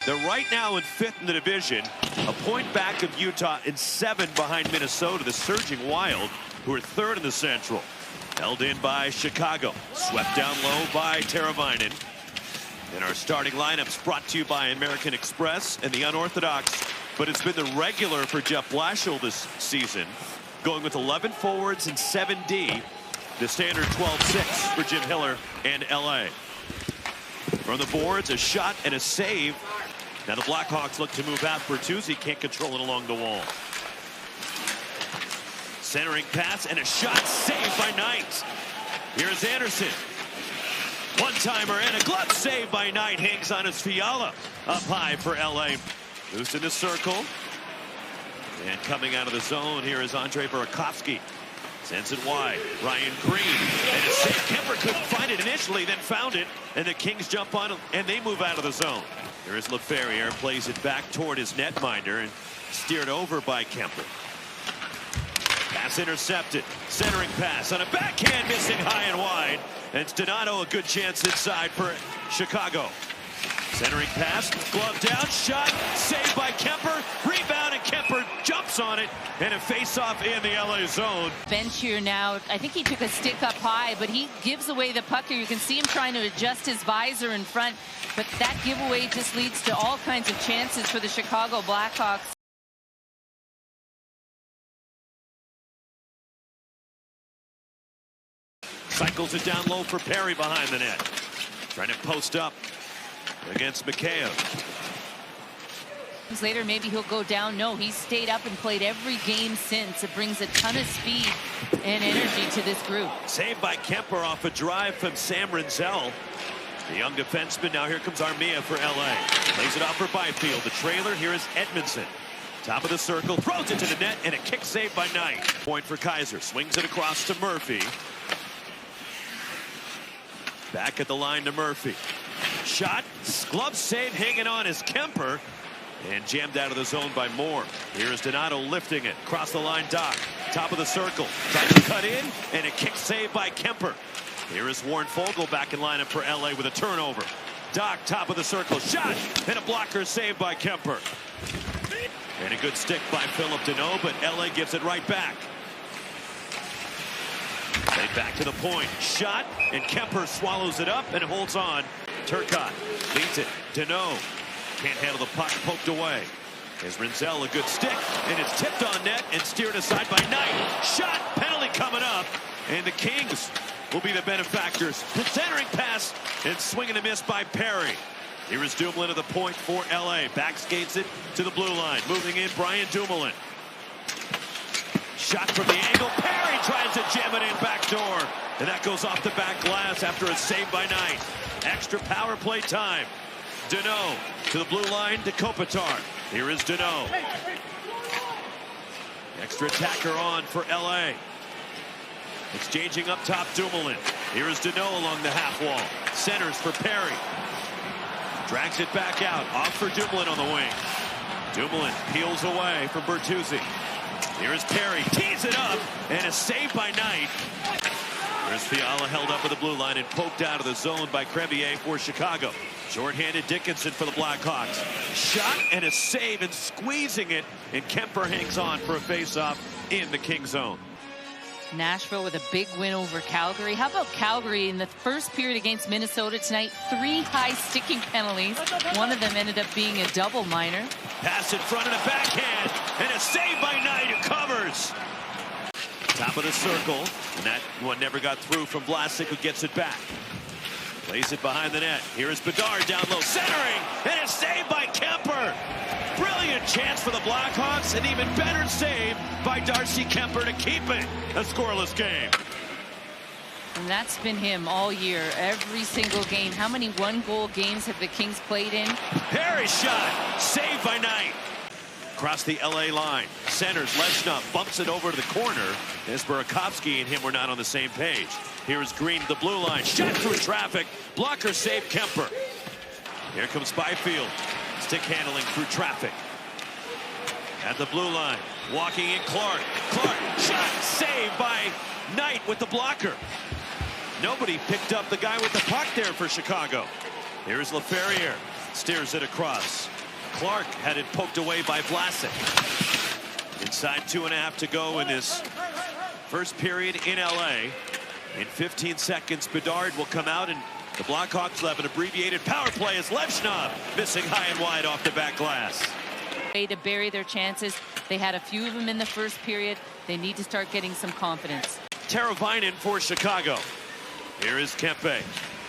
They're right now in 5th in the division, a point back of Utah and 7 behind Minnesota, the surging Wild, who are 3rd in the Central. Held in by Chicago, swept down low by Teravainen. And our starting lineups brought to you by American Express and the unorthodox, but it's been the regular for Jeff Blashill this season, going with 11 forwards and 7D, the standard 12-6 for Jim Hiller and LA. From the boards, a shot and a save. Now the Blackhawks look to move out. Bertuzzi can't control it along the wall. Centering pass and a shot saved by Knight. Here's Anderson. One-timer and a glove save by Knight. Hangs on his Fiala. Up high for LA. Loose in the circle. And coming out of the zone here is Andre Burakovsky. Sends it wide. Ryan Green. And a save. Kemper couldn't find it initially, then found it. And the Kings jump on it, and they move out of the zone. Here is LaFerriere. Plays it back toward his netminder and steered over by Kemper. Pass intercepted. Centering pass on a backhand, missing high and wide. And it's Donato, a good chance inside for Chicago. Centering pass, glove down, shot, saved by Kemper. Rebound, and Kemper jumps on it. And a face-off in the LA zone. Bench here now. I think he took a stick up high, but he gives away the puck here. You can see him trying to adjust his visor in front. But that giveaway just leads to all kinds of chances for the Chicago Blackhawks. Cycles it down low for Perry behind the net. Trying to post up against Mikheyev. Later, maybe he'll go down. No, he's stayed up and played every game since. It brings a ton of speed and energy to this group. Saved by Kemper off a drive from Sam Rinzel. The young defenseman. Now here comes Armia for LA. Plays it off for Byfield. The trailer. Here is Edmondson. Top of the circle. Throws it to the net. And a kick saved by Knight. Point for Kaiser. Swings it across to Murphy. Back at the line to Murphy. Shot. Glove save. Hanging on is Kemper. And jammed out of the zone by Moore. Here is Donato lifting it. Across the line, Doc. Top of the circle. Trying to cut in. And a kick save by Kemper. Here is Warren Fogle back in lineup for LA with a turnover. Doc, top of the circle. Shot. And a blocker saved by Kemper. And a good stick by Philip Deneau, but LA gives it right back. Played back to the point. Shot. And Kemper swallows it up and holds on. Turcotte leads it. Deneau. Can't handle the puck, poked away. As Rinzel, a good stick, and it's tipped on net and steered aside by Knight. Shot, penalty coming up, and the Kings will be the benefactors. The centering pass and swing and a miss by Perry. Here is Dumoulin at the point for LA. Back skates it to the blue line. Moving in, Brian Dumoulin. Shot from the angle. Perry tries to jam it in backdoor, and that goes off the back glass after a save by Knight. Extra power play time. Deneau to the blue line to Kopitar. Here is Deneau. Extra attacker on for LA. Exchanging up top, Dumoulin. Here is Deneau along the half wall. Centers for Perry. Drags it back out. Off for Dumoulin on the wing. Dumoulin peels away from Bertuzzi. Here is Perry. Tees it up. And a save by Knight. There's Fiala held up with the blue line and poked out of the zone by Crevier for Chicago. Short-handed Dickinson for the Blackhawks. Shot and a save and squeezing it. And Kemper hangs on for a face-off in the King zone. Nashville with a big win over Calgary. How about Calgary in the first period against Minnesota tonight? 3 high sticking penalties. One of them ended up being a double minor. Pass in front and a backhand. And a save by Knight who covers. Top of the circle. And that one never got through from Vlasic, who gets it back. Plays it behind the net. Here is Bedard down low. Centering. And a save by Kemper. Brilliant chance for the Blackhawks. An even better save by Darcy Kemper to keep it a scoreless game. And that's been him all year. Every single game. How many one-goal games have the Kings played in? Perry shot. Saved by Knight. Across the LA line. Centers. Lesnov bumps it over to the corner. As Burakovsky and him were not on the same page. Here is Green, the blue line. Shot through traffic. Blocker saved Kemper. Here comes Byfield. Stick handling through traffic. At the blue line. Walking in Clark. Clark. Shot saved by Knight with the blocker. Nobody picked up the guy with the puck there for Chicago. Here's LaFerriere. Steers it across. Clark had it poked away by Vlasic. Inside 2.5 to go in this first period in LA. In 15 seconds, Bedard will come out, and the Blackhawks will have an abbreviated power play as Levshov missing high and wide off the back glass. Way to bury their chances. They had a few of them in the first period. They need to start getting some confidence. Teravainen for Chicago. Here is Kempe.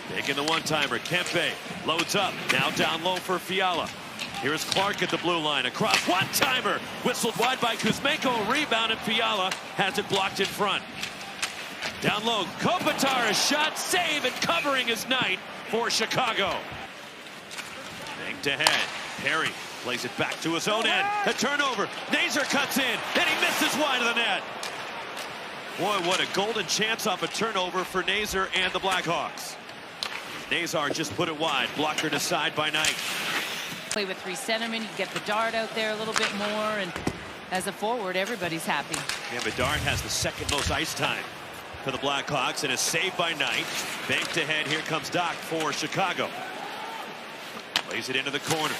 Taking the one-timer. Kempe loads up. Now down low for Fiala. Here's Clark at the blue line. Across. One-timer. Whistled wide by Kuzmenko. Rebound, and Fiala has it blocked in front. Down low. Kopitar, a shot. Save, and covering his night for Chicago. Banked ahead. Perry plays it back to his own end. The turnover. Nazer cuts in, and he misses wide of the net. Boy, what a golden chance off a turnover for Nazer and the Blackhawks. Nazar just put it wide. Blockered aside by Knight. Play with 3 centermen. You get Bedard out there a little bit more, and as a forward, everybody's happy. Yeah, Bedard has the second most ice time for the Blackhawks, and a save by Knight. Banked ahead. Here comes Doc for Chicago. Plays it into the corner.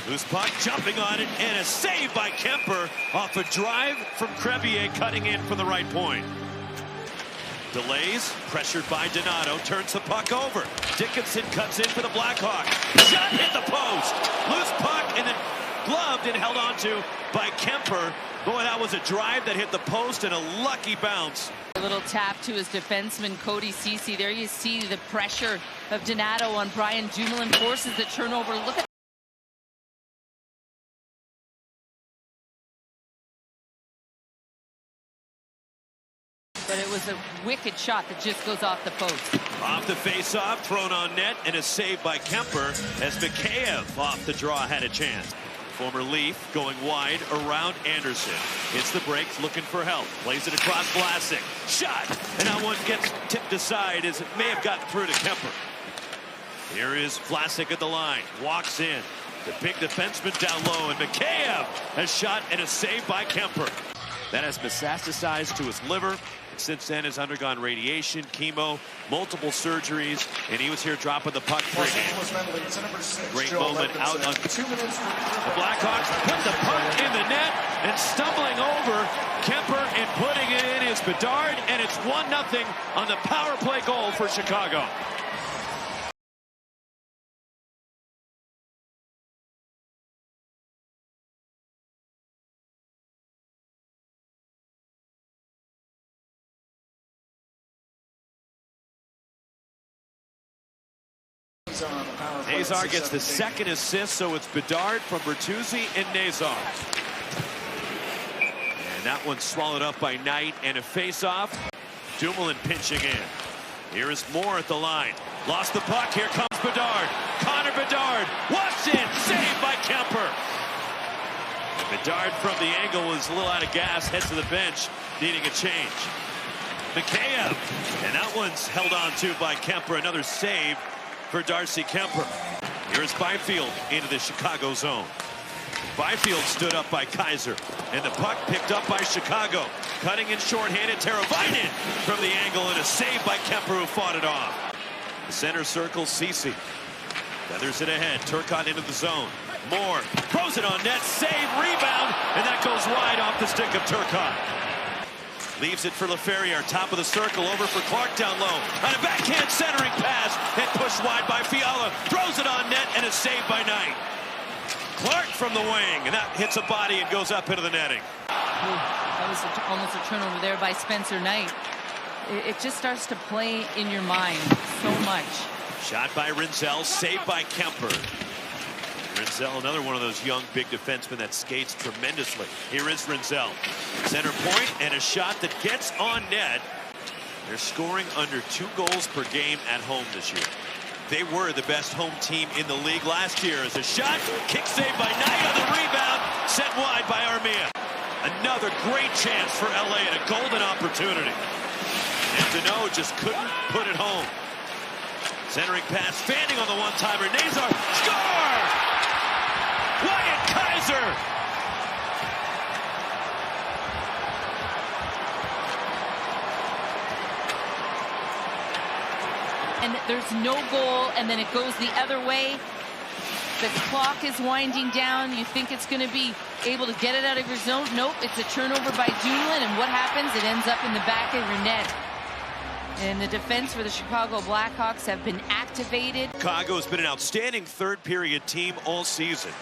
Loose puck, jumping on it, and a save by Kemper off a drive from Crevier, cutting in from the right point. Delays, pressured by Donato, turns the puck over. Dickinson cuts in for the Blackhawks. Shot hit the post. Loose puck, and then gloved and held onto by Kemper. Boy, that was a drive that hit the post and a lucky bounce. A little tap to his defenseman, Cody Ceci. There you see the pressure of Donato on Brian Dumoulin, forces the turnover. Look at but it was a wicked shot that just goes off the post. Off the face-off, thrown on net, and a save by Kemper as Mikheyev off the draw had a chance. Former Leaf going wide around Anderson. Hits the brakes, looking for help. Plays it across Vlasic. Shot! And that one gets tipped aside as it may have gotten through to Kemper. Here is Vlasic at the line. Walks in. The big defenseman down low, and Mikheyev has shot and a save by Kemper. That has metastasized to his liver. Since then has undergone radiation, chemo, multiple surgeries, and he was here dropping the puck for a great moment out on 2 minutes. The Blackhawks put the puck in the net, and stumbling over Kemper and putting it in is Bedard, and it's 1-0 on the power play goal for Chicago. Nazar gets the second assist, so it's Bedard from Bertuzzi and Nazar. And that one's swallowed up by Knight, and a face-off. Dumoulin pinching in. Here is Moore at the line. Lost the puck. Here comes Bedard. Connor Bedard walks in. Saved by Kemper. Bedard from the angle was a little out of gas. Heads to the bench, needing a change. Mikheyev. And that one's held on to by Kemper. Another save for Darcy Kemper. Here is Byfield into the Chicago zone. Byfield stood up by Kaiser, and the puck picked up by Chicago. Cutting in shorthanded, Teravainen from the angle, and a save by Kemper, who fought it off. The center circle, Ceci. Feathers it ahead, Turcotte into the zone. Moore throws it on net, save, rebound, and that goes wide off the stick of Turcotte. Leaves it for LaFerriere, top of the circle, over for Clark down low. On a backhand centering pass, and pushed wide by Fiala. Throws it on net, and a save by Knight. Clark from the wing, and that hits a body and goes up into the netting. That was almost a turnover there by Spencer Knight. It just starts to play in your mind so much. Shot by Rinzel, saved by Kemper. Rinzel, another one of those young big defensemen that skates tremendously. Here is Rinzel. Center point, and a shot that gets on net. They're scoring under 2 goals per game at home this year. They were the best home team in the league last year. As a shot, kick saved by Knight on the rebound, sent wide by Armia. Another great chance for LA and a golden opportunity. And Deneau just couldn't put it home. Centering pass, fanning on the one-timer. Nazar, score! Wyatt Kaiser! And there's no goal, and then it goes the other way. The clock is winding down. You think it's going to be able to get it out of your zone. Nope, it's a turnover by Dumoulin, and what happens? It ends up in the back of your net. And the defense for the Chicago Blackhawks have been activated. Chicago has been an outstanding third-period team all season.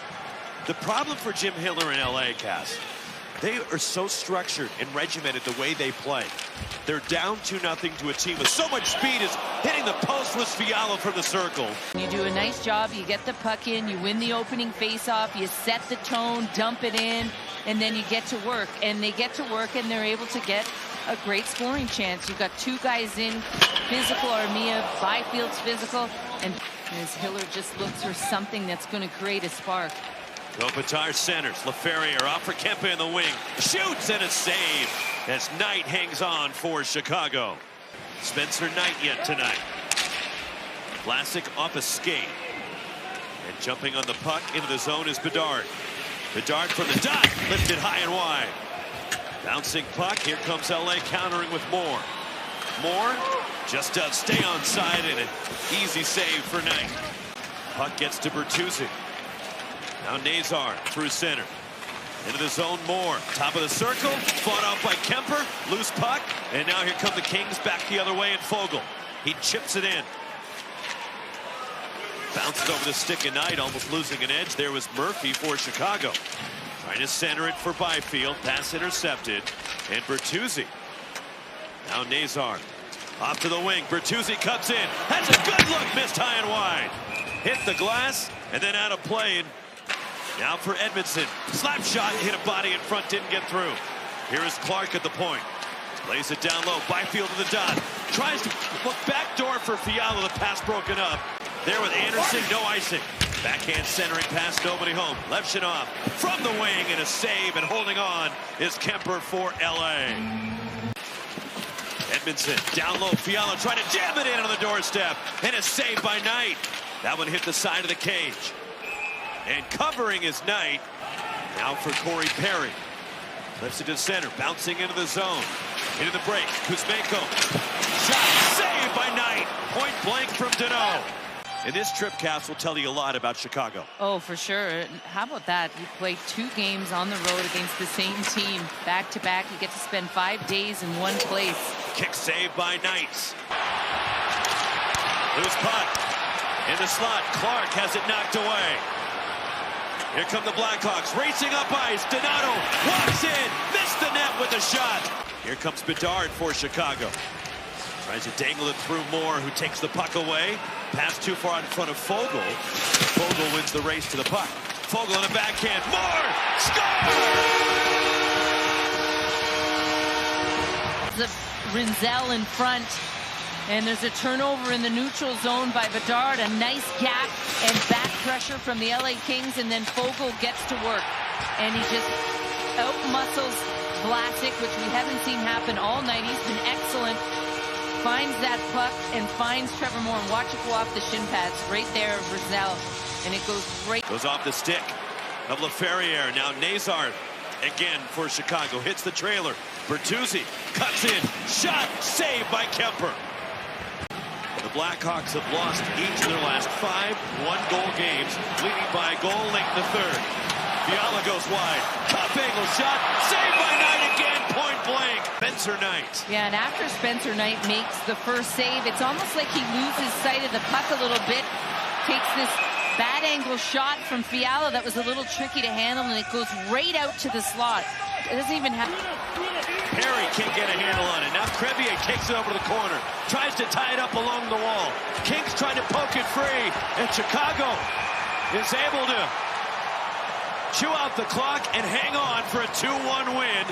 The problem for Jim Hiller in LA, Cass, they are so structured and regimented the way they play. They're down 2-0 to a team with so much speed as hitting the post with Fiala from the circle. You do a nice job. You get the puck in. You win the opening face-off. You set the tone, dump it in, and then you get to work. And they get to work, and they're able to get a great scoring chance. You've got two guys in, physical, Armia, Byfield's physical, and as Hiller just looks for something that's going to create a spark. Kopitar centers. Laferriere off for Kempe in the wing. Shoots and a save as Knight hangs on for Chicago. Spencer Knight yet tonight. Vlasic off a skate. And jumping on the puck into the zone is Bedard. Bedard from the dot. Lifted high and wide. Bouncing puck. Here comes LA countering with Moore. Moore just does stay on side and an easy save for Knight. Puck gets to Bertuzzi. Now Nazar through center. Into the zone, Moore. Top of the circle. Fought off by Kemper. Loose puck. And now here come the Kings back the other way and Fogle. He chips it in. Bounces over the stick of Knight, almost losing an edge. There was Murphy for Chicago. Trying to center it for Byfield. Pass intercepted. And Bertuzzi. Now Nazar. Off to the wing. Bertuzzi cuts in. Has a good look. Missed high and wide. Hit the glass and then out of play. And now for Edmondson. Slap shot. Hit a body in front. Didn't get through. Here is Clark at the point. Lays it down low. Byfield to the dot. Tries to look backdoor for Fiala. The pass broken up. There with Anderson. No icing. Backhand centering pass. Nobody home. Levchinov from the wing and a save. And holding on is Kemper for LA. Edmondson down low. Fiala trying to jam it in on the doorstep. And a save by Knight. That one hit the side of the cage. And covering is Knight. Now for Corey Perry. Lifts it to center. Bouncing into the zone. Into the break. Kuzmenko. Shot saved by Knight. Point blank from Deneau. And this trip, Cass, will tell you a lot about Chicago. Oh, for sure. How about that? You play 2 games on the road against the same team. Back to back. You get to spend 5 days in one place. Kick saved by Knight. Loose puck. In the slot. Clark has it knocked away. Here come the Blackhawks racing up ice. Donato walks in, missed the net with a shot. Here comes Bedard for Chicago. Tries to dangle it through Moore, who takes the puck away. Pass too far in front of Fogle. Fogle wins the race to the puck. Fogle on a backhand. Moore! Score! The Rinzel in front. And there's a turnover in the neutral zone by Bedard. A nice gap and back pressure from the LA Kings. And then Fogle gets to work. And he just out-muscles Vlasic, which we haven't seen happen all night. He's been excellent. Finds that puck and finds Trevor Moore. And watch it go off the shin pads right there of Rizal. And it goes right. Goes off the stick of Laferriere. Now Nazar again for Chicago. Hits the trailer. Bertuzzi cuts in. Shot saved by Kemper. The Blackhawks have lost each of their last 5 one-goal games, leading by a goal late in the third. Fiala goes wide. Top angle shot. Saved by Knight again. Point blank. Spencer Knight. Yeah, and after Spencer Knight makes the first save, it's almost like he loses sight of the puck a little bit. Takes this bad angle shot from Fiala that was a little tricky to handle, and it goes right out to the slot. It doesn't even have... Perry can't get a handle on it. Now Crevier takes it over to the corner. Tries to tie it up along the wall. Kings trying to poke it free. And Chicago is able to chew out the clock and hang on for a 2-1 win.